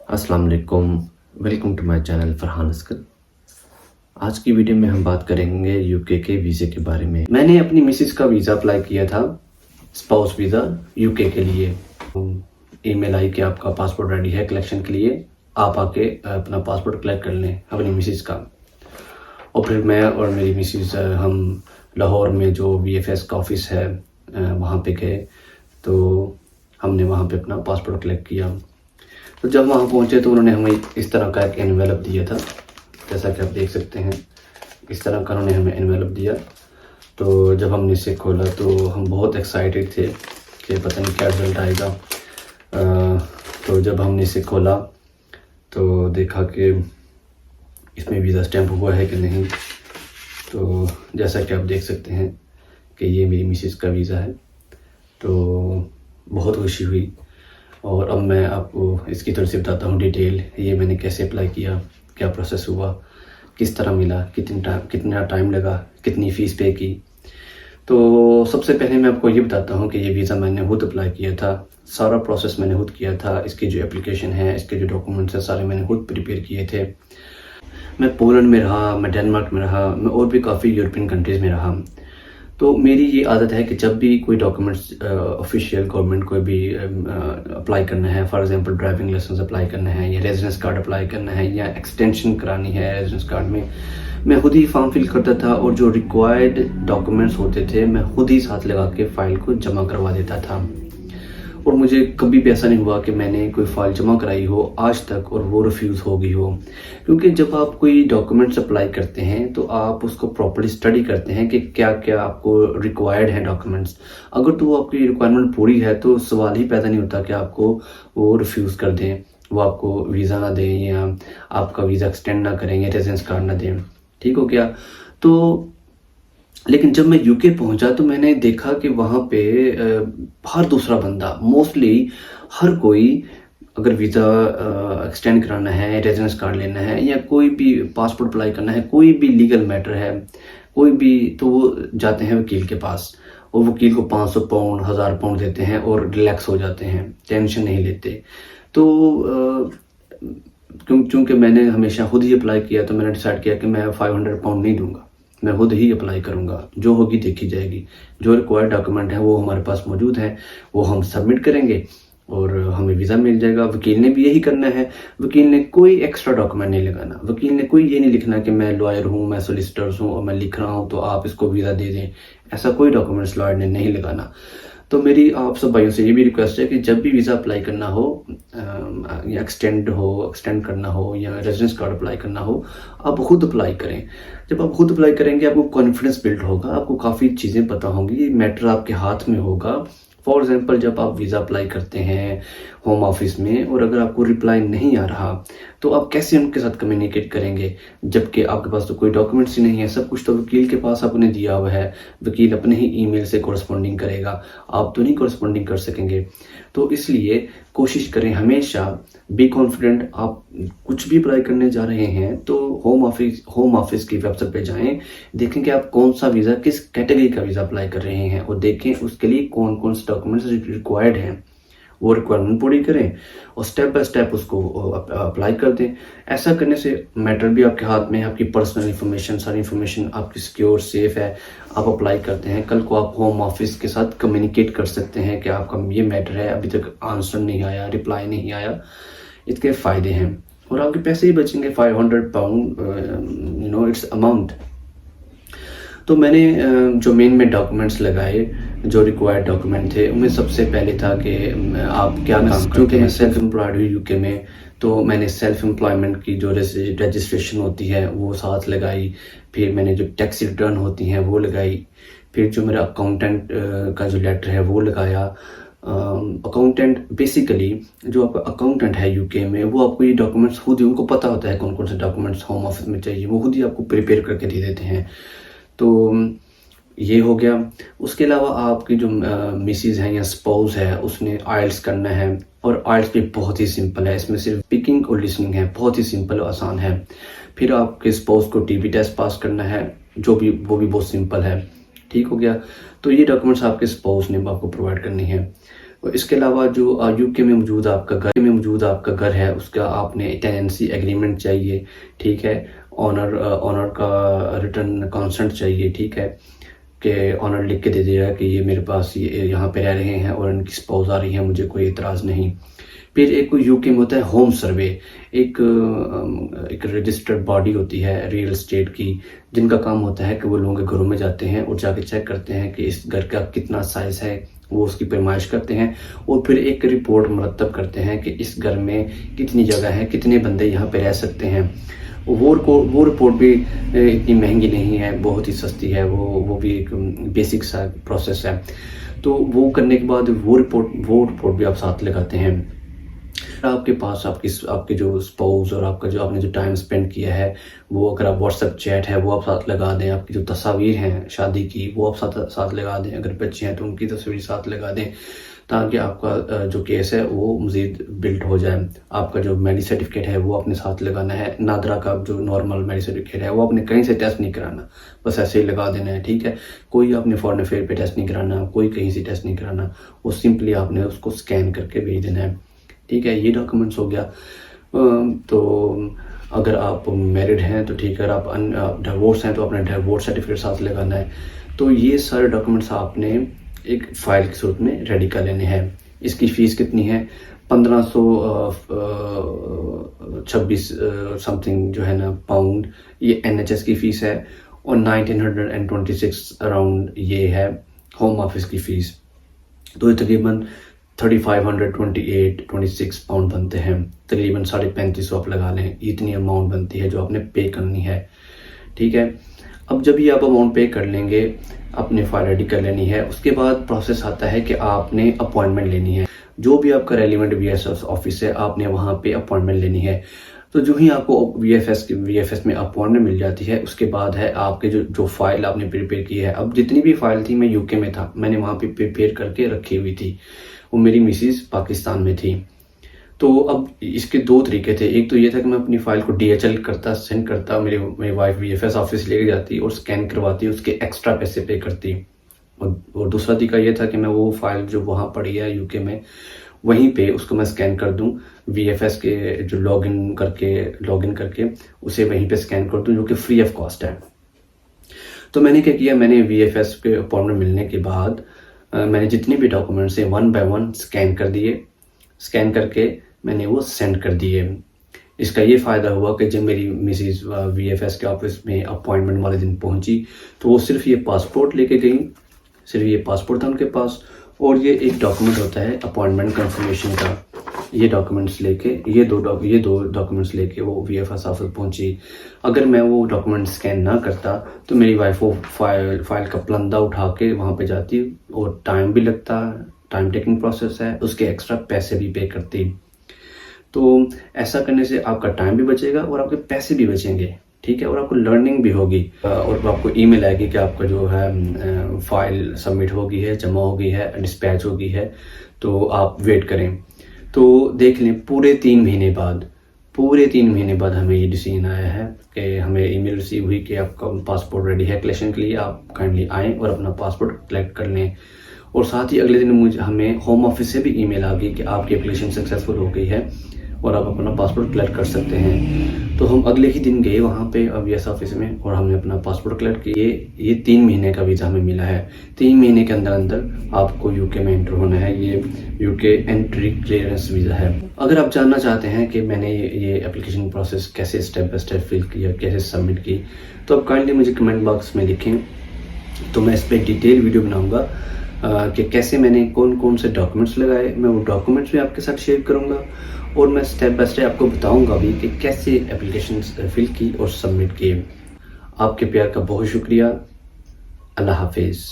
अस्सलाम वालेकुम, welcome to my channel Farhan Askar. आज की वीडियो में हम बात करेंगे यूके के वीज़े के बारे में। मैंने अपनी मिसेस का वीज़ा अप्लाई किया था, स्पाउस वीज़ा यूके के लिए। ईमेल आई कि आपका पासपोर्ट रेडी है कलेक्शन के लिए, आप आके अपना पासपोर्ट कलेक्ट कर लें अपनी मिसेस का। और फिर मैं और मेरी मिसेस हम लाहौर में जो VFS का ऑफिस है वहाँ पे गए, तो हमने वहाँ पे अपना पासपोर्ट कलेक्ट किया। तो जब वहाँ पहुँचे तो उन्होंने हमें इस तरह का एक एनवेलप दिया था, जैसा कि आप देख सकते हैं। इस तरह का उन्होंने हमें एनवेलप दिया। तो जब हमने इसे खोला तो हम बहुत एक्साइटेड थे कि पता नहीं क्या रिजल्ट आएगा। तो जब हमने इसे खोला तो देखा कि इसमें वीज़ा स्टैम्प हुआ है कि नहीं। तो जैसा कि आप देख सकते हैं कि ये मेरी मिसेस का वीज़ा है। तो बहुत खुशी हुई। और अब मैं आपको इसकी तरफ से बताता हूँ डिटेल, ये मैंने कैसे अप्लाई किया, क्या प्रोसेस हुआ, किस तरह मिला, कितना टाइम लगा, कितनी फ़ीस पे की। तो सबसे पहले मैं आपको ये बताता हूँ कि ये वीज़ा मैंने खुद अप्लाई किया था। सारा प्रोसेस मैंने खुद किया था। इसकी जो एप्लीकेशन है, इसके जो डॉक्यूमेंट्स हैं, सारे मैंने खुद प्रिपेयर किए थे। मैं पोलैंड में रहा, मैं डेनमार्क में रहा, मैं और भी काफ़ी यूरोपियन कंट्रीज़ में रहा। तो मेरी ये आदत है कि जब भी कोई डॉक्यूमेंट्स ऑफिशियल गवर्नमेंट को भी अप्लाई करना है, for example driving licence apply करना है या रेजिडेंस कार्ड अप्लाई करना है या एक्सटेंशन करानी है रेजिडेंस कार्ड में, मैं खुद ही फॉर्म फिल करता था और जो रिक्वायर्ड डॉक्यूमेंट्स होते थे मैं खुद ही साथ लगा के फ़ाइल को जमा करवा देता था। और मुझे कभी भी ऐसा नहीं हुआ कि मैंने कोई फ़ाइल जमा कराई हो आज तक और वो रिफ्यूज़ हो गई हो। क्योंकि जब आप कोई डॉक्यूमेंट्स अप्लाई करते हैं तो आप उसको प्रॉपर्ली स्टडी करते हैं कि क्या क्या आपको रिक्वायर्ड है डॉक्यूमेंट्स। अगर तो आपकी रिक्वायरमेंट पूरी है तो सवाल ही पैदा नहीं होता कि आपको वो रिफ्यूज़ कर दें, वो आपको वीज़ा ना दें या आपका वीज़ा एक्सटेंड ना करें या रेजिडेंस कार्ड ना दें। ठीक हो गया। तो लेकिन जब मैं यूके पहुंचा तो मैंने देखा कि वहाँ पे हर दूसरा बंदा, मोस्टली हर कोई, अगर वीज़ा एक्सटेंड कराना है, रेजिडेंस कार्ड लेना है या कोई भी पासपोर्ट अप्लाई करना है, कोई भी लीगल मैटर है, कोई भी, तो वो जाते हैं वकील के पास और वकील को 500 पाउंड 1000 पाउंड देते हैं और रिलैक्स हो जाते हैं, टेंशन नहीं लेते। तो चूँकि मैंने हमेशा खुद ही अप्लाई किया तो मैंने डिसाइड किया कि मैं 500 पाउंड नहीं दूंगा, मैं खुद ही अप्लाई करूंगा। जो होगी देखी जाएगी। जो रिक्वायर्ड डॉक्यूमेंट है वो हमारे पास मौजूद है, वो हम सबमिट करेंगे और हमें वीज़ा मिल जाएगा। वकील ने भी यही करना है। वकील ने कोई एक्स्ट्रा डॉक्यूमेंट नहीं लगाना। वकील ने कोई ये नहीं लिखना कि मैं लॉयर हूँ, मैं सोलिसिटर्स हूँ और मैं लिख रहा हूँ तो आप इसको वीज़ा दे दें। ऐसा कोई डॉक्यूमेंट्स लॉयर ने नहीं लगाना। तो मेरी आप सब भाइयों से ये भी रिक्वेस्ट है कि जब भी वीज़ा अप्लाई करना हो या एक्सटेंड करना हो या रेजिडेंस कार्ड अप्लाई करना हो, आप खुद अप्लाई करें। जब आप खुद अप्लाई करेंगे आपको कॉन्फिडेंस बिल्ड होगा, आपको काफ़ी चीज़ें पता होंगी, मैटर आपके हाथ में होगा। फॉर एग्जांपल जब आप वीज़ा अप्लाई करते हैं होम ऑफिस में और अगर आपको रिप्लाई नहीं आ रहा तो आप कैसे उनके साथ कम्युनिकेट करेंगे, जबकि आपके पास तो कोई डॉक्यूमेंट्स ही नहीं है। सब कुछ तो वकील के पास आपने दिया हुआ है। वकील अपने ही ईमेल से कॉरेस्पॉन्डिंग करेगा, आप तो नहीं कॉरेस्पॉन्डिंग कर सकेंगे। तो इसलिए कोशिश करें हमेशा, बी कॉन्फिडेंट। आप कुछ भी अप्लाई करने जा रहे हैं तो होम ऑफिस की वेबसाइट पे जाएं, देखें कि आप कौन सा वीज़ा, किस कैटेगरी का वीज़ा अप्लाई कर रहे हैं और देखें उसके लिए कौन कौन से डॉक्यूमेंट्स रिक्वायर्ड हैं। वो रिक्वायरमेंट पूरी करें और स्टेप बाय स्टेप उसको अप्लाई कर दें। ऐसा करने से मैटर भी आपके हाथ में है, आपकी पर्सनल इन्फॉर्मेशन, सारी इन्फॉर्मेशन आपकी सिक्योर सेफ है। आप अप्लाई करते हैं, कल को आप होम ऑफिस के साथ कम्युनिकेट कर सकते हैं कि आपका ये मैटर है, अभी तक आंसर नहीं आया, रिप्लाई नहीं आया। इसके फ़ायदे हैं और आपके पैसे ही बचेंगे। 500 पाउंड इट्स अमाउंट। तो मैंने जो मेन डॉक्यूमेंट्स लगाए, जो रिक्वायर्ड डॉक्यूमेंट थे, उनमें सबसे पहले था कि आप क्या काम करते हैं। क्योंकि मैं सेल्फ एम्प्लॉयड हूँ यूके में, तो मैंने सेल्फ एम्प्लॉयमेंट की जो रजिस्ट्रेशन होती है वो साथ लगाई। फिर मैंने जो टैक्स रिटर्न होती हैं वो लगाई। फिर जो मेरा अकाउंटेंट का जो लेटर है वो लगाया। अकाउंटेंट बेसिकली, जो आपका अकाउंटेंट है यूके में, वो आपको ये डॉक्यूमेंट्स खुद ही, उनको पता होता है कौन कौन से डॉक्यूमेंट्स होम ऑफिस में चाहिए, वो खुद ही आपको प्रिपेयर करके दे देते हैं। तो ये हो गया। उसके अलावा आपकी जो मिसेज है या स्पाउस है, उसने आइल्स करना है और आइल्स भी बहुत ही सिंपल है। इसमें सिर्फ स्पीकिंग और लिसनिंग है, बहुत ही सिंपल और आसान है। फिर आपके स्पाउस को टीबी टेस्ट पास करना है, वो भी बहुत सिंपल है। ठीक हो गया। तो ये डॉक्यूमेंट्स आपके स्पाउस ने आपको प्रोवाइड करनी है। और इसके अलावा जो यूके में मौजूद आपका घर है, उसका आपने टेनेंसी एग्रीमेंट चाहिए, ठीक है। ऑनर का रिटर्न कंसेंट चाहिए, ठीक है, कि ऑनर लिख के दे देगा कि ये मेरे पास ये यहाँ पे रह रहे हैं और इनकी स्पाउस आ रही है, मुझे कोई इतराज़ नहीं। फिर एक यूके में होता है होम सर्वे, एक रजिस्टर्ड बॉडी होती है रियल एस्टेट की, जिनका काम होता है कि वो लोगों के घरों में जाते हैं और जाके चेक करते हैं कि इस घर का कितना साइज़ है, वो उसकी पैमाइश करते हैं और फिर एक रिपोर्ट मुरतब करते हैं कि इस घर में कितनी जगह है, कितने बंदे यहाँ पे रह सकते हैं। वो रिपोर्ट भी इतनी महंगी नहीं है, बहुत ही सस्ती है, वो भी एक बेसिक सा प्रोसेस है। तो वो करने के बाद वो रिपोर्ट भी आप साथ लगाते हैं। आपके पास आपके जो स्पाउस और आपका जो आपने जो टाइम स्पेंड किया है, वो अगर आप व्हाट्सएप चैट है वो आप साथ लगा दें, आपकी जो तस्वीर हैं शादी की वो आप साथ लगा दें, अगर बच्चे हैं तो उनकी तस्वीर साथ लगा दें, ताकि आपका जो केस है वो मज़ीद बिल्ड हो जाए। आपका जो मेडिकल सर्टिफिकेट है वो अपने साथ लगाना है। नादरा का जो नॉर्मल मेडिकल सर्टिफिकेट है वो आपने कहीं से टेस्ट नहीं कराना, बस ऐसे ही लगा देना है, ठीक है। कोई आपने फॉरेन अफेयर पे टेस्ट नहीं कराना, कोई कहीं से टेस्ट नहीं कराना, वो सिंपली आपने उसको स्कैन करके भेज देना है, ठीक है। ये डॉक्यूमेंट्स हो गया। तो अगर आप मैरिड हैं तो ठीक है, अगर आप डिवोर्स हैं तो अपना डिवोर्स सर्टिफिकेट साथ लगाना है। तो ये सारे डॉक्यूमेंट्स आपने एक फ़ाइल की सूरत में रेडी कर लेने हैं। इसकी फ़ीस कितनी है? 1526 समथिंग जो है ना पाउंड, ये NHS की फ़ीस है, और 1926 अराउंड ये है होम ऑफिस की फ़ीस। तो ये तकरीबन 3526 पाउंड बनते हैं, तकरीबन 3550 आप लगा लें, इतनी अमाउंट बनती है जो आपने पे करनी है, ठीक है। अब जब ये आप अमाउंट पे कर लेंगे, अपने फाइल रेडी कर लेनी है, उसके बाद प्रोसेस आता है कि आपने अपॉइंटमेंट लेनी है। जो भी आपका रेलिवेंट VFS ऑफिस है, आपने वहाँ पे अपॉइंटमेंट लेनी है। तो जो ही आपको VFS में अपॉइंटमेंट मिल जाती है, उसके बाद है आपके जो फाइल आपने प्रिपेयर की है। अब जितनी भी फाइल थी, मैं यूके में था, मैंने वहाँ पे प्रिपेयर करके रखी हुई थी, वो मेरी मिसिस पाकिस्तान में थी। तो अब इसके दो तरीके थे। एक तो ये था कि मैं अपनी फ़ाइल को DHL करता, सेंड करता, मेरी वाइफ VFS ऑफिस लेके जाती और स्कैन करवाती, उसके एक्स्ट्रा पैसे पे करती। और दूसरा तरीका ये था कि मैं वो फाइल जो वहाँ पड़ी है यूके में, वहीं पे उसको मैं स्कैन कर दूँ, VFS के जो लॉगिन करके उसे वहीं पे स्कैन कर दूँ, जो कि फ्री ऑफ कॉस्ट है। तो मैंने क्या किया, मैंने VFS के अपॉइंटमेंट मिलने के बाद मैंने जितने भी डॉक्यूमेंट्स हैं 1 बाय 1 स्कैन कर दिए। स्कैन करके मैंने वो सेंड कर दिए। इसका ये फ़ायदा हुआ कि जब मेरी मिसिस VFS के ऑफिस में अपॉइंटमेंट वाले दिन पहुंची, तो वो सिर्फ ये पासपोर्ट लेके गई, सिर्फ ये पासपोर्ट था उनके पास, और ये एक डॉक्यूमेंट होता है अपॉइंटमेंट कंफर्मेशन का। ये डॉक्यूमेंट्स लेके ये दो डॉक्यूमेंट्स लेके वो VFS ऑफिस पहुंची। अगर मैं वो डॉक्यूमेंट स्कैन ना करता तो मेरी वाइफ वो फाइल का पलंदा उठा के वहाँ पे जाती, और टाइम भी लगता, टाइम टेकिंग प्रोसेस है, उसके एक्स्ट्रा पैसे भी पे करती। तो ऐसा करने से आपका टाइम भी बचेगा और आपके पैसे भी बचेंगे, ठीक है, और आपको लर्निंग भी होगी, और आपको ईमेल आएगी कि आपका जो है फाइल सबमिट हो गई है, जमा हो गई है, डिस्पैच हो गई है, तो आप वेट करें। तो देख लें, पूरे 3 महीने बाद हमें ये डिसीजन आया है कि हमें ईमेल रिसीव हुई कि आपका पासपोर्ट रेडी है कलेक्शन के लिए, आप काइंडली आएँ और अपना पासपोर्ट कलेक्ट कर लें। और साथ ही अगले दिन हमें होम ऑफिस से भी ईमेल आ गई कि आपकी एप्लीकेशन सक्सेसफुल हो गई है और आप अपना पासपोर्ट कलेक्ट कर सकते हैं। तो हम अगले ही दिन गए वहाँ पे VFS ऑफिस में और हमने अपना पासपोर्ट कलेक्ट किए। ये 3 महीने का वीज़ा हमें मिला है। 3 महीने के अंदर आपको यूके में एंटर होना है। ये यूके एंट्री क्लियरेंस वीज़ा है। अगर आप जानना चाहते हैं कि मैंने ये एप्लीकेशन प्रोसेस कैसे स्टेप बाय स्टेप फिल किया, कैसे सबमिट की, तो आप काइंडली मुझे कमेंट बॉक्स में लिखें, तो मैं इस पर डिटेल वीडियो बनाऊँगा कि कैसे मैंने कौन से डॉक्यूमेंट्स लगाए। मैं वो डॉक्यूमेंट्स भी आपके साथ शेयर करूँगा और मैं स्टेप बाय स्टेप आपको बताऊंगा भी कि कैसे एप्लीकेशन फिल की और सबमिट किए। आपके प्यार का बहुत शुक्रिया। अल्लाह हाफिज़।